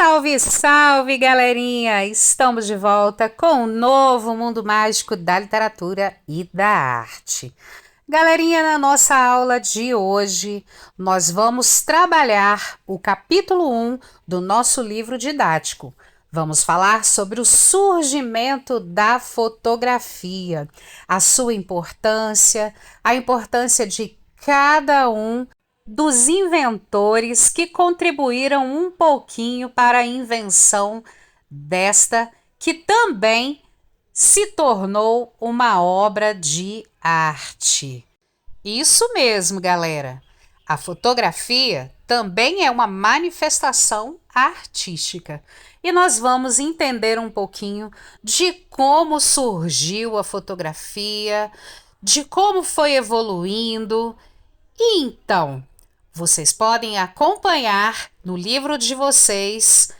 Salve, salve, galerinha! Estamos de volta com um novo mundo mágico da literatura e da arte. Galerinha, na nossa aula de hoje, nós vamos trabalhar o capítulo 1 do nosso livro didático. Vamos falar sobre o surgimento da fotografia, a sua importância, a importância de cada um dos inventores que contribuíram um pouquinho para a invenção desta, que também se tornou uma obra de arte. Isso mesmo, galera. A fotografia também é uma manifestação artística. E nós vamos entender um pouquinho de como surgiu a fotografia, de como foi evoluindo. E então, vocês podem acompanhar no livro de vocês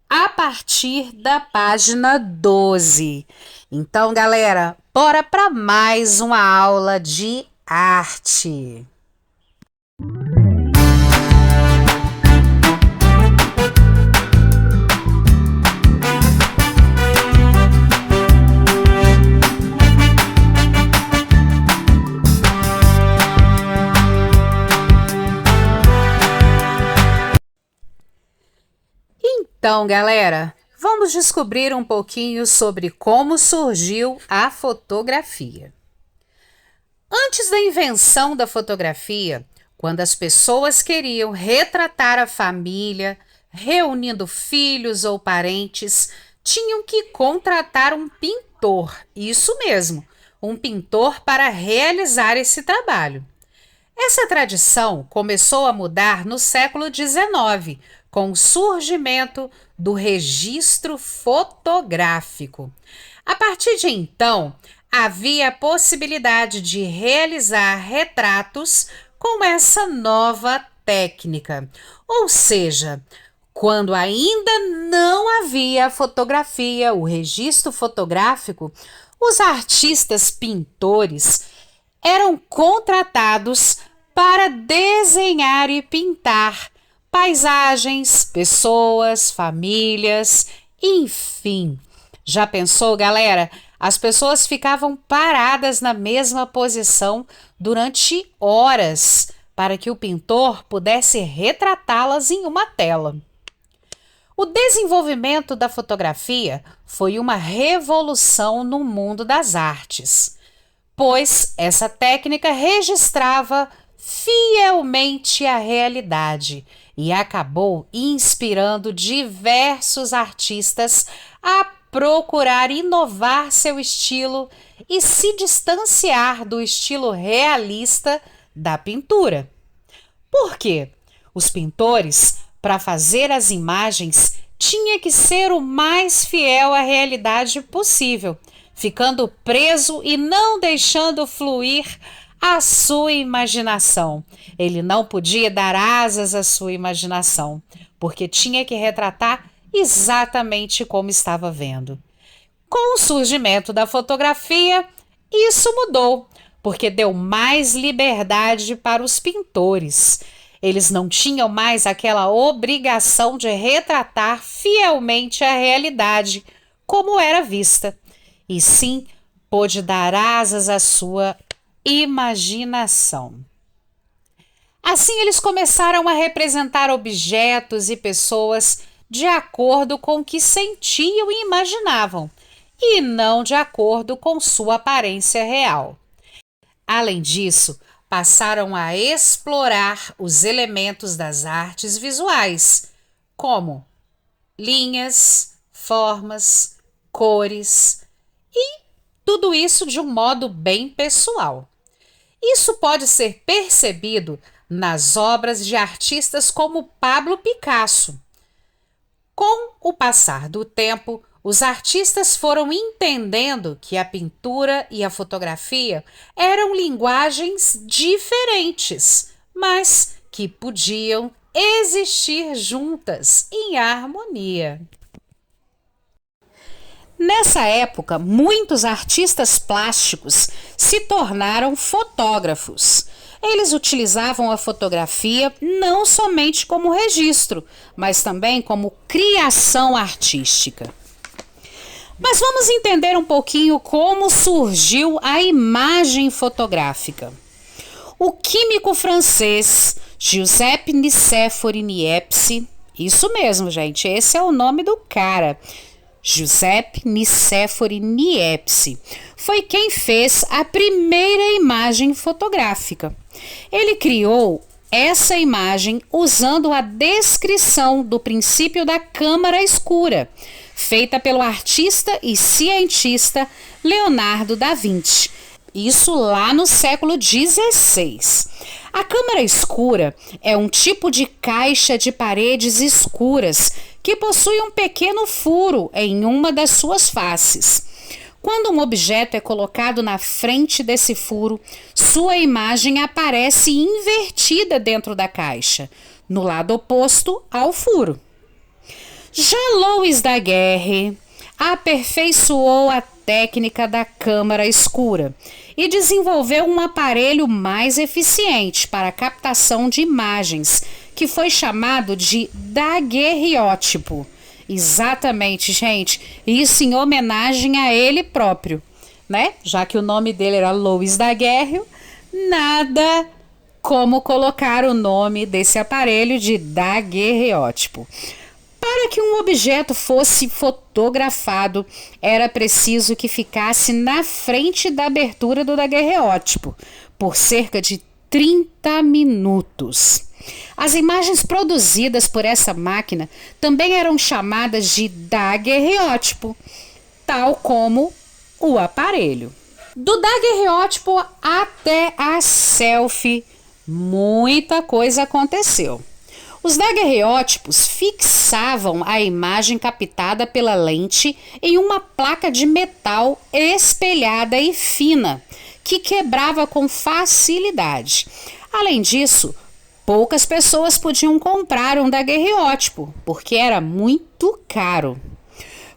a partir da página 12. Então, galera, bora para mais uma aula de arte. Então, galera, vamos descobrir um pouquinho sobre como surgiu a fotografia. Antes da invenção da fotografia, quando as pessoas queriam retratar a família, reunindo filhos ou parentes, tinham que contratar um pintor, isso mesmo, um pintor para realizar esse trabalho. Essa tradição começou a mudar no século XIX, com o surgimento do registro fotográfico. A partir de então, havia a possibilidade de realizar retratos com essa nova técnica. Ou seja, quando ainda não havia fotografia, o registro fotográfico, os artistas pintores eram contratados para desenhar e pintar paisagens, pessoas, famílias, enfim. Já pensou, galera? As pessoas ficavam paradas na mesma posição durante horas para que o pintor pudesse retratá-las em uma tela. O desenvolvimento da fotografia foi uma revolução no mundo das artes, pois essa técnica registrava fielmente a realidade e acabou inspirando diversos artistas a procurar inovar seu estilo e se distanciar do estilo realista da pintura. Por quê? Os pintores, para fazer as imagens, tinha que ser o mais fiel à realidade possível, ficando preso e não deixando fluir a sua imaginação. Ele não podia dar asas à sua imaginação, porque tinha que retratar exatamente como estava vendo. Com o surgimento da fotografia, isso mudou, porque deu mais liberdade para os pintores. Eles não tinham mais aquela obrigação de retratar fielmente a realidade como era vista, e sim pôde dar asas à sua imaginação. Assim, eles começaram a representar objetos e pessoas de acordo com o que sentiam e imaginavam, e não de acordo com sua aparência real. Além disso, passaram a explorar os elementos das artes visuais, como linhas, formas, cores, e tudo isso de um modo bem pessoal. Isso pode ser percebido nas obras de artistas como Pablo Picasso. Com o passar do tempo, os artistas foram entendendo que a pintura e a fotografia eram linguagens diferentes, mas que podiam existir juntas em harmonia. Nessa época, muitos artistas plásticos se tornaram fotógrafos. Eles utilizavam a fotografia não somente como registro, mas também como criação artística. Mas vamos entender um pouquinho como surgiu a imagem fotográfica. O químico francês Giuseppe Nicéforo Niepce, isso mesmo, gente, esse é o nome do cara, Giuseppe Nicéforo Niepce, foi quem fez a primeira imagem fotográfica. Ele criou essa imagem usando a descrição do princípio da câmara escura, feita pelo artista e cientista Leonardo da Vinci. Isso lá no século XVI. A câmara escura é um tipo de caixa de paredes escuras que possui um pequeno furo em uma das suas faces. Quando um objeto é colocado na frente desse furo, sua imagem aparece invertida dentro da caixa, no lado oposto ao furo. Já Louis Daguerre aperfeiçoou a técnica da câmara escura e desenvolveu um aparelho mais eficiente para a captação de imagens, que foi chamado de daguerreótipo. Exatamente, gente, isso em homenagem a ele próprio, né? Já que o nome dele era Louis Daguerre, nada como colocar o nome desse aparelho de daguerreótipo. Para que um objeto fosse fotografado, era preciso que ficasse na frente da abertura do daguerreótipo por cerca de 30 minutos. As imagens produzidas por essa máquina também eram chamadas de daguerreótipo, tal como o aparelho. Do daguerreótipo até a selfie, muita coisa aconteceu. Os daguerreótipos fixavam a imagem captada pela lente em uma placa de metal espelhada e fina, que quebrava com facilidade. Além disso, poucas pessoas podiam comprar um daguerreótipo, porque era muito caro.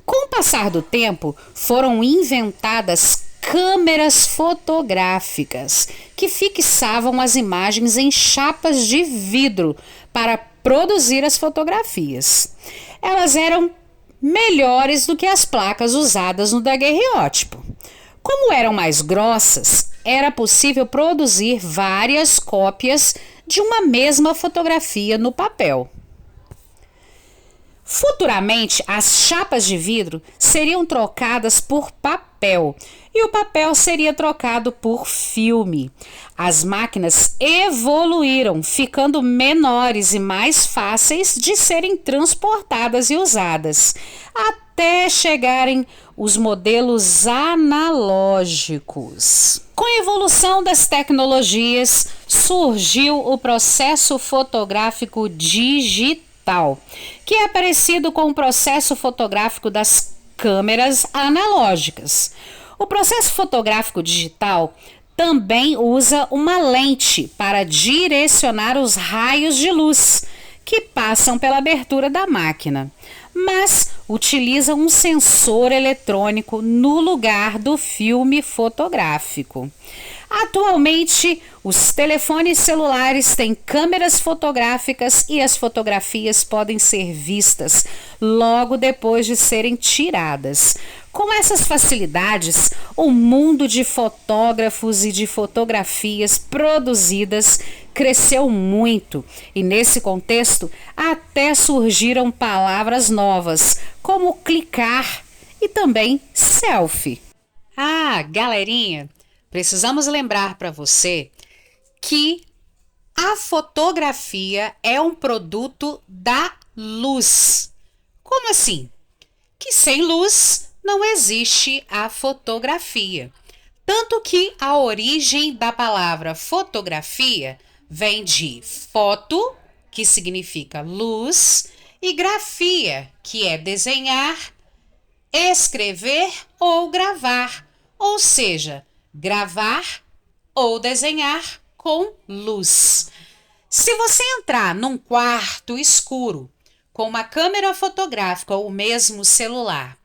Com o passar do tempo, foram inventadas câmeras fotográficas, que fixavam as imagens em chapas de vidro para produzir as fotografias. Elas eram melhores do que as placas usadas no daguerreótipo. Como eram mais grossas, era possível produzir várias cópias de uma mesma fotografia no papel. Futuramente, as chapas de vidro seriam trocadas por papel e o papel seria trocado por filme. As máquinas evoluíram, ficando menores e mais fáceis de serem transportadas e usadas, até chegarem os modelos analógicos. Com a evolução das tecnologias, surgiu o processo fotográfico digital, que é parecido com o processo fotográfico das câmeras analógicas. O processo fotográfico digital também usa uma lente para direcionar os raios de luz que passam pela abertura da máquina, mas utiliza um sensor eletrônico no lugar do filme fotográfico. Atualmente, os telefones celulares têm câmeras fotográficas e as fotografias podem ser vistas logo depois de serem tiradas. Com essas facilidades, o mundo de fotógrafos e de fotografias produzidas cresceu muito e, nesse contexto, até surgiram palavras novas, como clicar e também selfie. Ah, galerinha! Precisamos lembrar para você que a fotografia é um produto da luz. Como assim? Que sem luz não existe a fotografia. Tanto que a origem da palavra fotografia vem de foto, que significa luz, e grafia, que é desenhar, escrever ou gravar, ou seja, gravar ou desenhar com luz. Se você entrar num quarto escuro com uma câmera fotográfica ou mesmo celular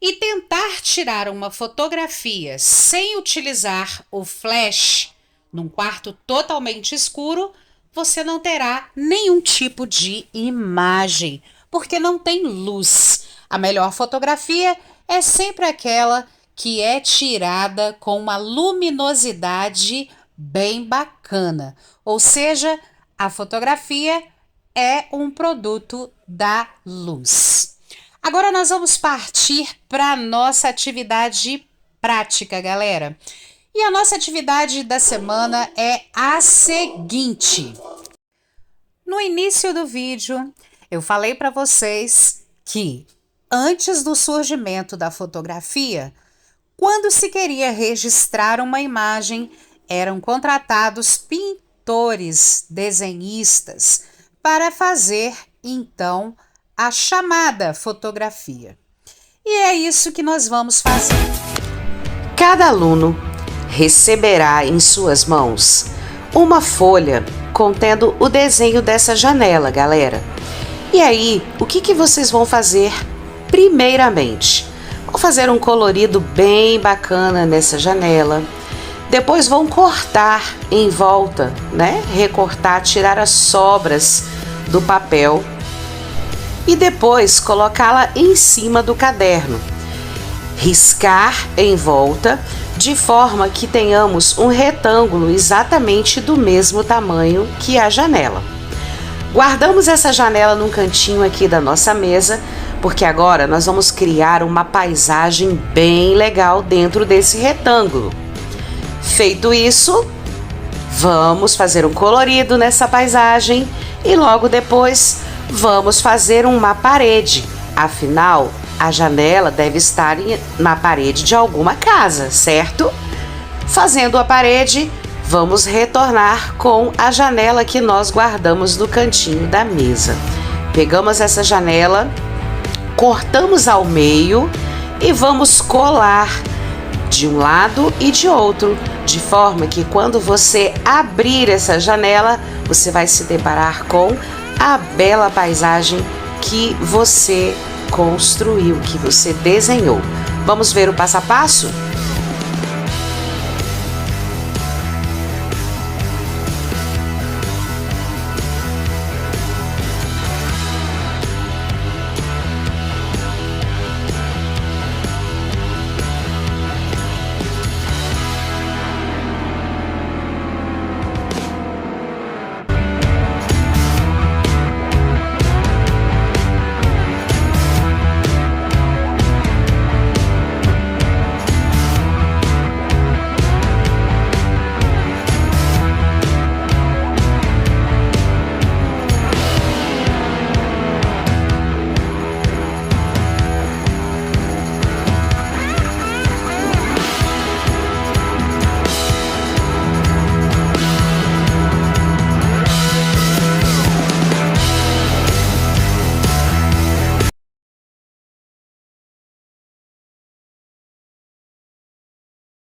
e tentar tirar uma fotografia sem utilizar o flash, Num quarto totalmente escuro, você não terá nenhum tipo de imagem, porque não tem luz. A melhor fotografia é sempre aquela que é tirada com uma luminosidade bem bacana, ou seja, a fotografia é um produto da luz. Agora nós vamos partir para a nossa atividade prática, galera. E a nossa atividade da semana é a seguinte. No início do vídeo, eu falei para vocês que antes do surgimento da fotografia, quando se queria registrar uma imagem, eram contratados pintores, desenhistas, para fazer, então, a chamada fotografia. E é isso que nós vamos fazer. Cada aluno receberá em suas mãos uma folha contendo o desenho dessa janela, galera. E aí, o que vocês vão fazer primeiramente? Vão fazer um colorido bem bacana nessa janela. Depois vão cortar em volta, né? Recortar, tirar as sobras do papel e depois colocá-la em cima do caderno. Riscar em volta de forma que tenhamos um retângulo exatamente do mesmo tamanho que a janela. Guardamos essa janela num cantinho aqui da nossa mesa, porque agora nós vamos criar uma paisagem bem legal dentro desse retângulo. Feito isso, vamos fazer um colorido nessa paisagem e logo depois vamos fazer uma parede. Afinal, a janela deve estar na parede de alguma casa, certo? Fazendo a parede, vamos retornar com a janela que nós guardamos no cantinho da mesa. Pegamos essa janela, cortamos ao meio e vamos colar de um lado e de outro, de forma que quando você abrir essa janela, você vai se deparar com a bela paisagem que você construiu, que você desenhou. Vamos ver o passo a passo?